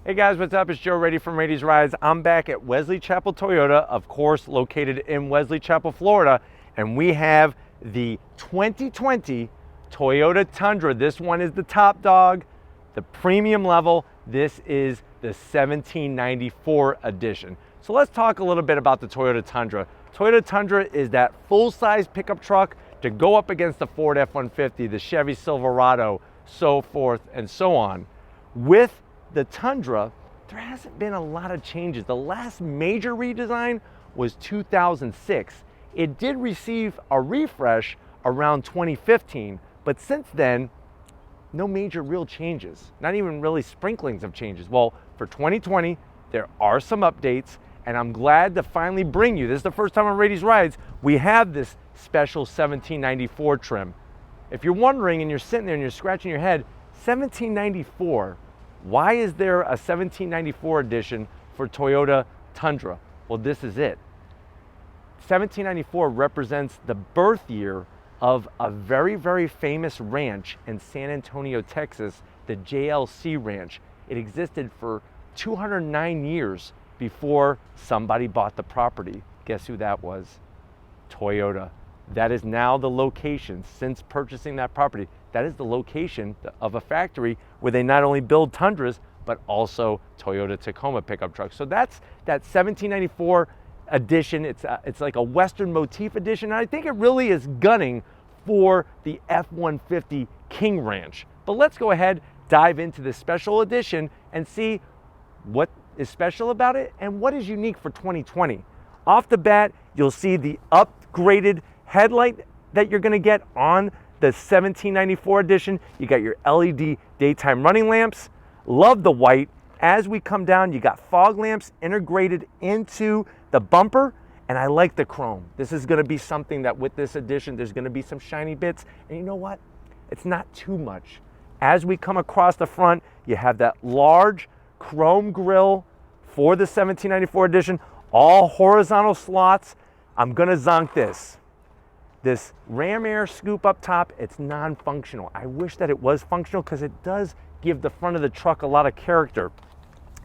Hey guys, what's up? It's Joe Rady from Rady's Rides. I'm back at Wesley Chapel Toyota, of course, located in Wesley Chapel, Florida, and we have the 2020 Toyota Tundra. This one is the top dog, the premium level. This is the 1794 edition. So let's talk a little bit about the Toyota Tundra. Toyota Tundra is that full-size pickup truck to go up against the Ford F-150, the Chevy Silverado, so forth and so on. With the Tundra, there hasn't been a lot of changes. The last major redesign was 2006. It did receive a refresh around 2015, but since then, no major real changes, not even really sprinklings of changes. Well, for 2020, there are some updates, and I'm glad to finally bring you, this is the first time on Rady's Rides, we have this special 1794 trim. If you're wondering and you're sitting there and you're scratching your head, 1794, why is there a 1794 edition for Toyota Tundra? Well, this is it. 1794 represents the birth year of a very, very famous ranch in San Antonio, Texas, the JLC Ranch. It existed for 209 years before somebody bought the property. Guess who that was? Toyota. That is now the location, since purchasing that property, that is the location of a factory where they not only build Tundras, but also Toyota Tacoma pickup trucks. So that's that 1794 edition. It's like a Western motif edition. And I think it really is gunning for the F-150 King Ranch. But let's go ahead, dive into this special edition and see what is special about it and what is unique for 2020. Off the bat, you'll see the upgraded headlight that you're gonna get on the 1794 edition. You got your LED daytime running lamps. Love the white. As we come down, you got fog lamps integrated into the bumper, and I like the chrome. This is gonna be something that with this edition, there's gonna be some shiny bits, and you know what? It's not too much. As we come across the front, you have that large chrome grille for the 1794 edition, all horizontal slots. I'm gonna zonk this. This ram air scoop up top, it's non-functional. I wish that it was functional because it does give the front of the truck a lot of character.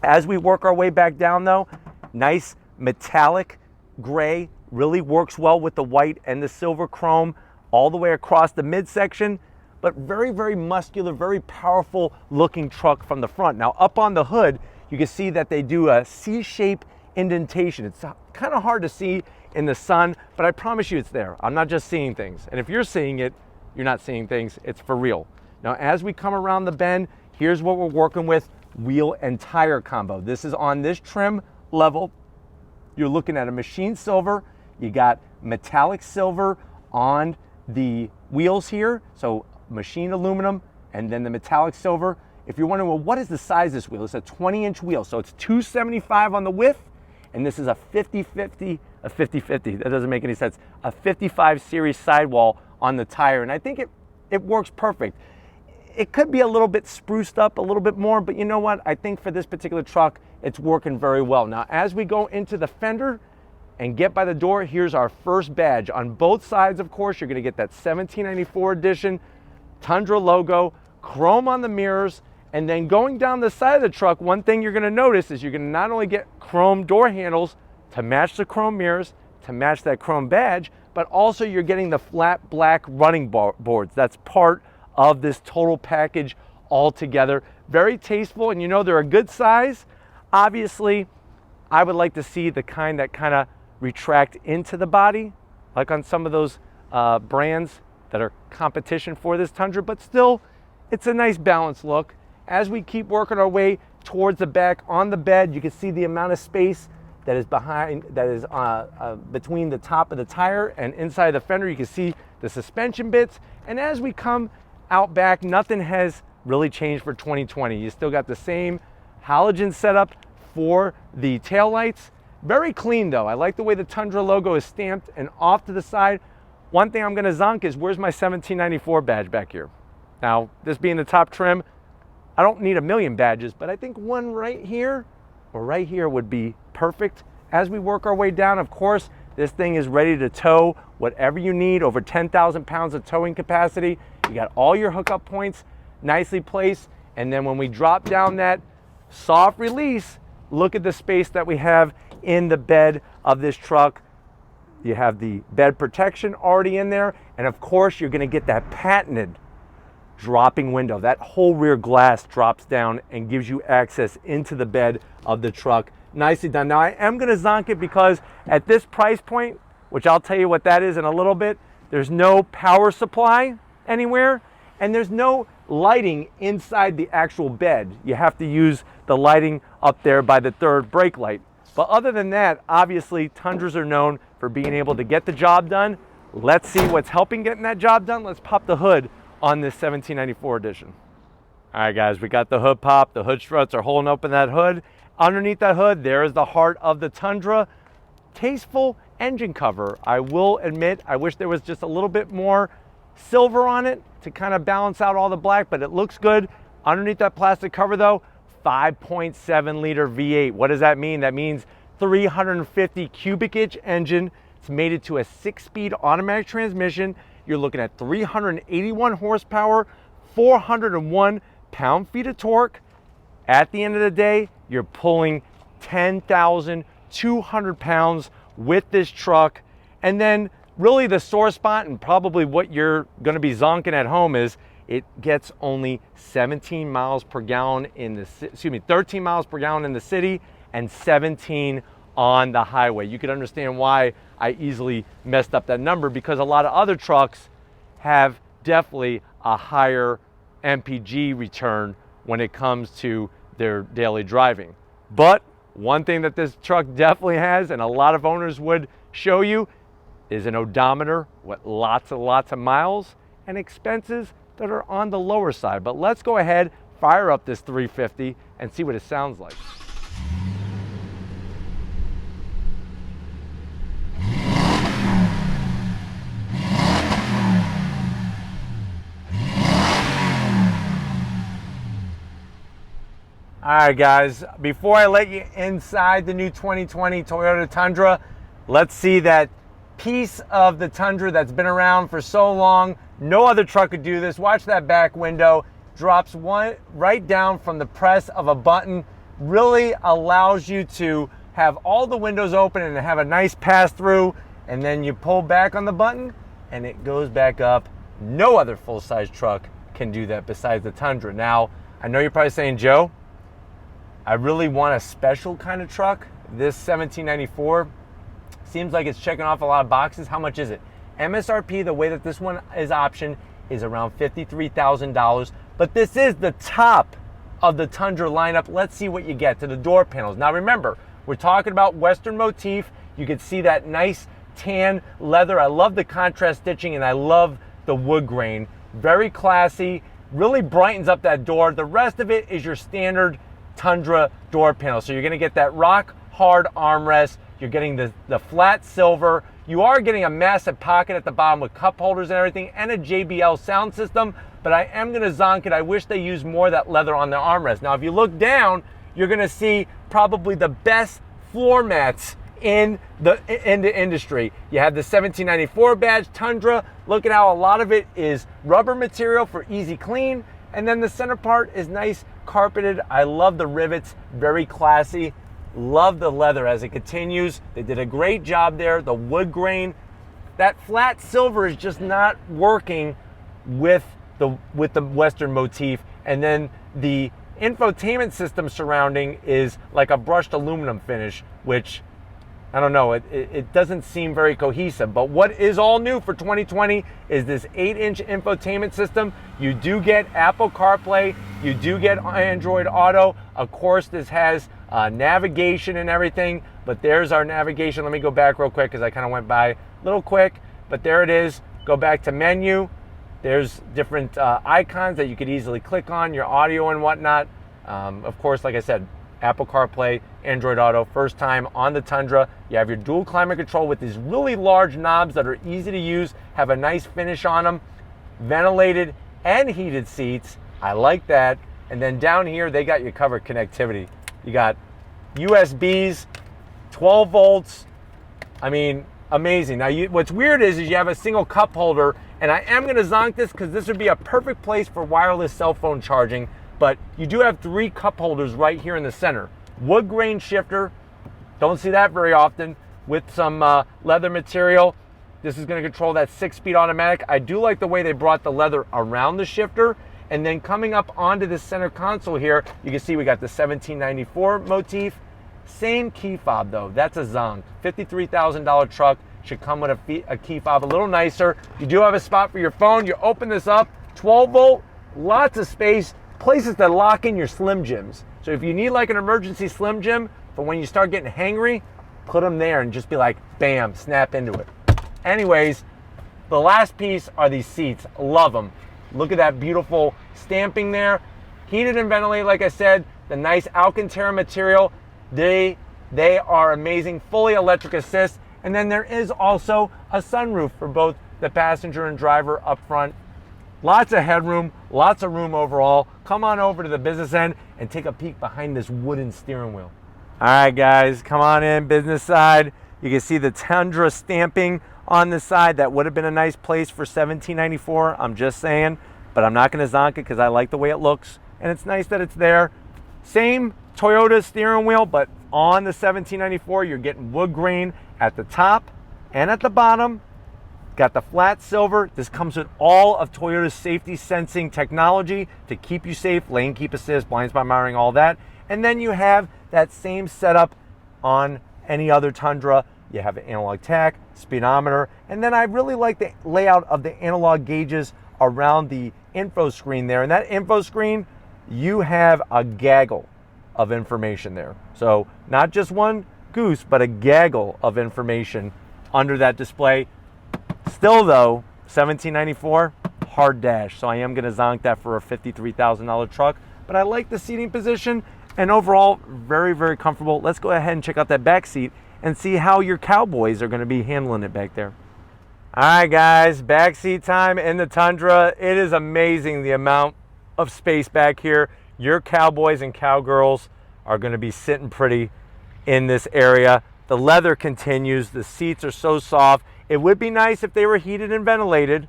As we work our way back down though, nice metallic gray, really works well with the white and the silver chrome all the way across the midsection, but very, very muscular, very powerful looking truck from the front. Now up on the hood, you can see that they do a C-shape indentation. It's kind of hard to see in the sun, but I promise you it's there. I'm not just seeing things. And if you're seeing it, you're not seeing things, it's for real. Now, as we come around the bend, here's what we're working with, wheel and tire combo. This is on this trim level. You're looking at a machine silver. You got metallic silver on the wheels here. So machine aluminum and then the metallic silver. If you're wondering, well, what is the size of this wheel? It's a 20-inch wheel. So it's 275 on the width, and this is a 50-50, that doesn't make any sense, a 55 series sidewall on the tire. And I think it works perfect. It could be a little bit spruced up a little bit more, but you know what? I think for this particular truck, it's working very well. Now, as we go into the fender and get by the door, here's our first badge. On both sides, of course, you're gonna get that 1794 edition Tundra logo, chrome on the mirrors, and then going down the side of the truck, one thing you're gonna notice is you're gonna not only get chrome door handles to match the chrome mirrors, to match that chrome badge, but also you're getting the flat black running boards. That's part of this total package altogether. Very tasteful, and you know they're a good size. Obviously, I would like to see the kind that kind of retract into the body, like on some of those brands that are competition for this Tundra, but still, it's a nice balanced look. As we keep working our way towards the back on the bed, you can see the amount of space that is between the top of the tire and inside the fender. You can see the suspension bits. And as we come out back, nothing has really changed for 2020. You still got the same halogen setup for the taillights. Very clean though. I like the way the Tundra logo is stamped and off to the side. One thing I'm gonna zonk is where's my 1794 badge back here? Now, this being the top trim, I don't need a million badges, but I think one right here or right here would be perfect. As we work our way down, of course, this thing is ready to tow whatever you need, over 10,000 pounds of towing capacity. You got all your hookup points nicely placed. And then when we drop down that soft release, look at the space that we have in the bed of this truck. You have the bed protection already in there. And of course, you're gonna get that patented dropping window. That whole rear glass drops down and gives you access into the bed of the truck. Nicely done. Now, I am gonna zonk it because at this price point, which I'll tell you what that is in a little bit, there's no power supply anywhere, and there's no lighting inside the actual bed. You have to use the lighting up there by the third brake light. But other than that, obviously, Tundras are known for being able to get the job done. Let's see what's helping getting that job done. Let's pop the hood on this 1794 edition. All right, guys, we got the hood pop. The hood struts are holding open that hood. Underneath that hood, there is the heart of the Tundra. Tasteful engine cover. I will admit, I wish there was just a little bit more silver on it to kind of balance out all the black, but it looks good. Underneath that plastic cover though, 5.7 liter V8. What does that mean? That means 350 cubic inch engine. It's mated to a 6-speed automatic transmission. You're looking at 381 horsepower, 401 pound-feet of torque. At the end of the day, you're pulling 10,200 pounds with this truck. And then really the sore spot and probably what you're gonna be zonking at home is it gets only 17 miles per gallon in the, 13 miles per gallon in the city and 17 on the highway. You can understand why I easily messed up that number, because a lot of other trucks have definitely a higher MPG return when it comes to their daily driving. But one thing that this truck definitely has, and a lot of owners would show you, is an odometer with lots and lots of miles and expenses that are on the lower side. But let's go ahead, fire up this 350 and see what it sounds like. All right, guys, before I let you inside the new 2020 Toyota Tundra, let's see that piece of the Tundra that's been around for so long. No other truck could do this. Watch that back window. Drops one right down from the press of a button. Really allows you to have all the windows open and have a nice pass through. And then you pull back on the button and it goes back up. No other full-size truck can do that besides the Tundra. Now, I know you're probably saying, Joe, I really want a special kind of truck. This 1794 seems like it's checking off a lot of boxes. How much is it? MSRP, the way that this one is optioned, is around $53,000. But this is the top of the Tundra lineup. Let's see what you get to the door panels. Now remember, we're talking about Western motif. You can see that nice tan leather. I love the contrast stitching and I love the wood grain. Very classy, really brightens up that door. The rest of it is your standard Tundra door panel. So you're gonna get that rock hard armrest. You're getting the flat silver. You are getting a massive pocket at the bottom with cup holders and everything, and a JBL sound system, but I am gonna zonk it. I wish they used more of that leather on the armrest. Now, if you look down, you're gonna see probably the best floor mats in the industry. You have the 1794 badge Tundra. Look at how a lot of it is rubber material for easy clean. And then the center part is nice carpeted. I love the rivets, very classy. Love the leather as it continues. They did a great job there. The wood grain, that flat silver is just not working with the Western motif. And then the infotainment system surrounding is like a brushed aluminum finish, which I don't know, it doesn't seem very cohesive. But what is all new for 2020 is this 8-inch infotainment system. You do get Apple CarPlay, you do get Android Auto. Of course, this has navigation and everything, but there's our navigation. Let me go back real quick because I kind of went by a little quick, but there it is. Go back to menu. There's different icons that you could easily click on, your audio and whatnot. Of course, like I said, Apple CarPlay, Android Auto, first time on the Tundra. You have your dual climate control with these really large knobs that are easy to use, have a nice finish on them, ventilated and heated seats. I like that. And then down here, they got you covered connectivity. You got USBs, 12 volts. I mean, amazing. Now, what's weird is you have a single cup holder, and I am gonna zonk this because this would be a perfect place for wireless cell phone charging. but you do have 3 cup holders right here in the center. Wood grain shifter, don't see that very often, with some leather material. This is going to control that 6-speed automatic. I do like the way they brought the leather around the shifter. And then coming up onto the center console here, you can see we got the 1794 motif. Same key fob though, that's a Zonk. $53,000 truck, should come with a key fob a little nicer. You do have a spot for your phone. You open this up, 12 volt, lots of space, places to lock in your Slim Jims. So if you need like an emergency Slim Jim for when you start getting hangry, put them there and just be like, bam, snap into it. Anyways, the last piece are these seats. Love them. Look at that beautiful stamping there. Heated and ventilated, like I said, the nice Alcantara material. They are amazing, fully electric assist. And then there is also a sunroof for both the passenger and driver up front. Lots of headroom, lots of room overall. Come on over to the business end and take a peek behind this wooden steering wheel. All right, guys, come on in, business side. You can see the Tundra stamping on the side. That would have been a nice place for 1794, I'm just saying, but I'm not going to zonk it because I like the way it looks, and it's nice that it's there. Same Toyota steering wheel, but on the 1794, you're getting wood grain at the top and at the bottom. Got the flat silver. This comes with all of Toyota's safety sensing technology to keep you safe, lane keep assist, blind spot monitoring, all that. And then you have that same setup on any other Tundra. You have an analog tach, speedometer, and then I really like the layout of the analog gauges around the info screen there. And that info screen, you have a gaggle of information there. So not just one goose, but a gaggle of information under that display. Still though, 1794, hard dash. So I am gonna zonk that for a $53,000 truck, but I like the seating position and overall very, very comfortable. Let's go ahead and check out that back seat and see how your cowboys are gonna be handling it back there. All right, guys, backseat time in the Tundra. It is amazing the amount of space back here. Your cowboys and cowgirls are gonna be sitting pretty in this area. The leather continues, the seats are so soft. It would be nice if they were heated and ventilated,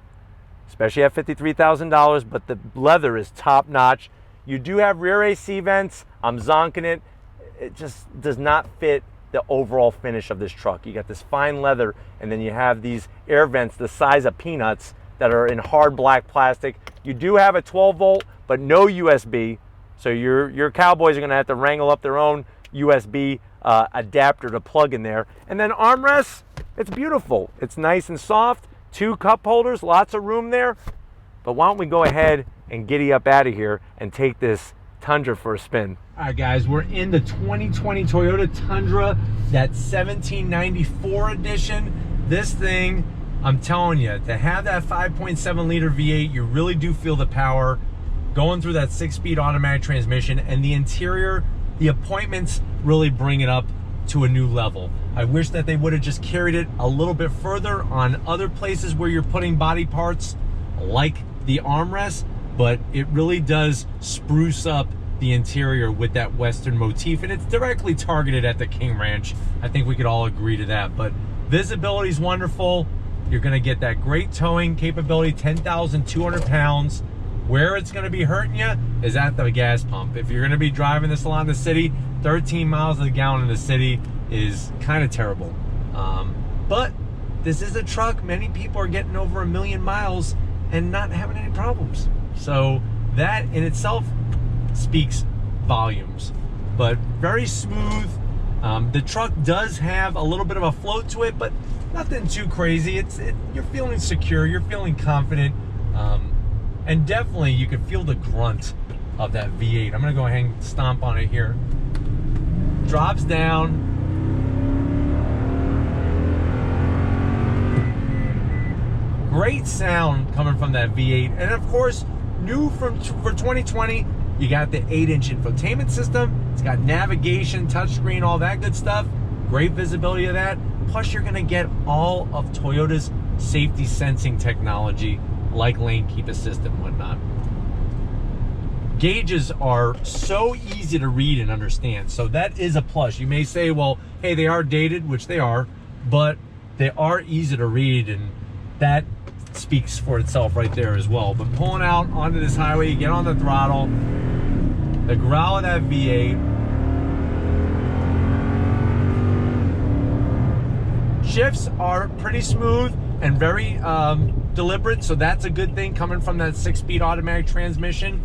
especially at $53,000, but the leather is top notch. You do have rear AC vents. I'm zonking it. It just does not fit the overall finish of this truck. You got this fine leather, and then you have these air vents the size of peanuts that are in hard black plastic. You do have a 12 volt, but no USB. So your cowboys are gonna have to wrangle up their own USB adapter to plug in there. And then armrests, it's beautiful. It's nice and soft. 2 cup holders, lots of room there. But why don't we go ahead and giddy up out of here and take this Tundra for a spin. All right, guys, we're in the 2020 Toyota Tundra, that 1794 edition. This thing, I'm telling you, to have that 5.7 liter V8, you really do feel the power going through that 6-speed automatic transmission, and the interior, the appointments really bring it up to a new level. I wish that they would have just carried it a little bit further on other places where you're putting body parts like the armrest, but it really does spruce up the interior with that Western motif, and it's directly targeted at the King Ranch. I think we could all agree to that, but visibility is wonderful. You're gonna get that great towing capability, 10,200 pounds. Where it's gonna be hurting you is at the gas pump. If you're gonna be driving this along the city, 13 miles a gallon in the city is kind of terrible. But this is a truck. Many people are getting over 1 million miles and not having any problems. So that in itself speaks volumes, but very smooth. The truck does have a little bit of a float to it, but nothing too crazy. You're feeling secure, you're feeling confident, and definitely you can feel the grunt of that V8. I'm gonna go ahead and stomp on it here. Drops down. Great sound coming from that V8, and of course, new for 2020, you got the 8-inch infotainment system. It's got navigation, touchscreen, all that good stuff. Great visibility of that. Plus, you're gonna get all of Toyota's safety sensing technology, like lane keep assist and whatnot. Gauges are so easy to read and understand, so that is a plus. You may say, well, hey, they are dated, which they are, but they are easy to read, and that speaks for itself right there as well. But pulling out onto this highway, you get on the throttle, The growl of that V8. Shifts are pretty smooth and very deliberate, so that's a good thing coming from that 6-speed automatic transmission.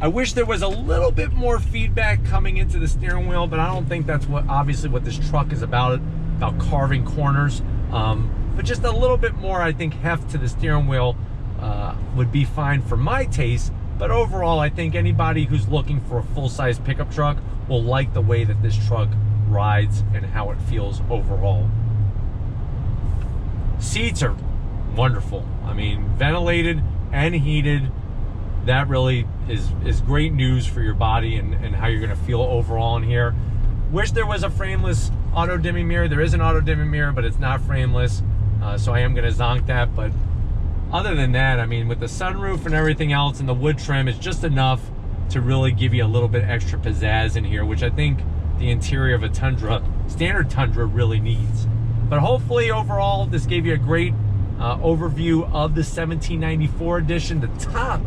I wish there was a little bit more feedback coming into the steering wheel, but I don't think that's obviously what this truck is about carving corners. But just a little bit more, I think, heft to the steering wheel would be fine for my taste. But overall, I think anybody who's looking for a full-size pickup truck will like the way that this truck rides and how it feels overall. Seats are wonderful. I mean, ventilated and heated. That really is great news for your body and how you're going to feel overall in here. Wish there was a frameless auto dimming mirror. There is an auto dimming mirror, but it's not frameless. So I am going to zonk that. But other than that, I mean, with the sunroof and everything else and the wood trim, it's just enough to really give you a little bit extra pizzazz in here, which I think the interior of a Tundra, standard Tundra, really needs. But hopefully overall, this gave you a great overview of the 1794 edition, the top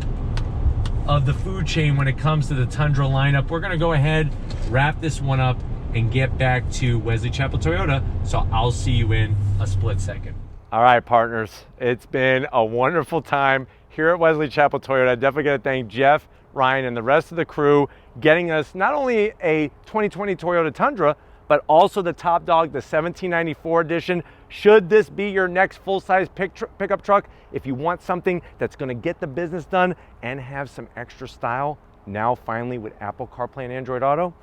of the food chain when it comes to the Tundra lineup. We're gonna go ahead, wrap this one up, and get back to Wesley Chapel Toyota. So I'll see you in a split second. All right, partners, it's been a wonderful time here at Wesley Chapel Toyota. I definitely gotta thank Jeff, Ryan, and the rest of the crew getting us not only a 2020 Toyota Tundra, but also the top dog, the 1794 edition. Should this be your next full-size pickup truck, if you want something that's gonna get the business done and have some extra style, now finally with Apple CarPlay and Android Auto,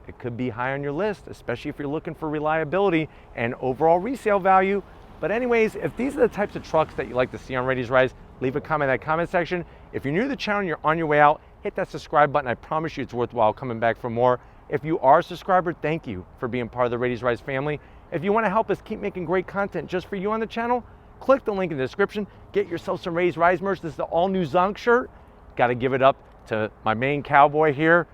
it could be high on your list, especially if you're looking for reliability and overall resale value. But anyways, if these are the types of trucks that you like to see on Ready's Rise, leave a comment in that comment section. If you're new to the channel and you're on your way out, hit that subscribe button. I promise you it's worthwhile coming back for more. If you are a subscriber, thank you for being part of the Ready's Rise family. If you want to help us keep making great content just for you on the channel, click the link in the description. Get yourself some Ready's Rise merch. This is the all-new Zonk shirt. Got to give it up to my main cowboy here,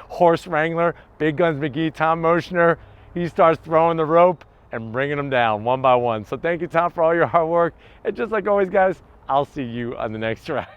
Horse Wrangler, Big Guns McGee, Tom Motioner. He starts throwing the rope and bringing them down one by one. So thank you, Tom, for all your hard work. And just like always, guys, I'll see you on the next ride.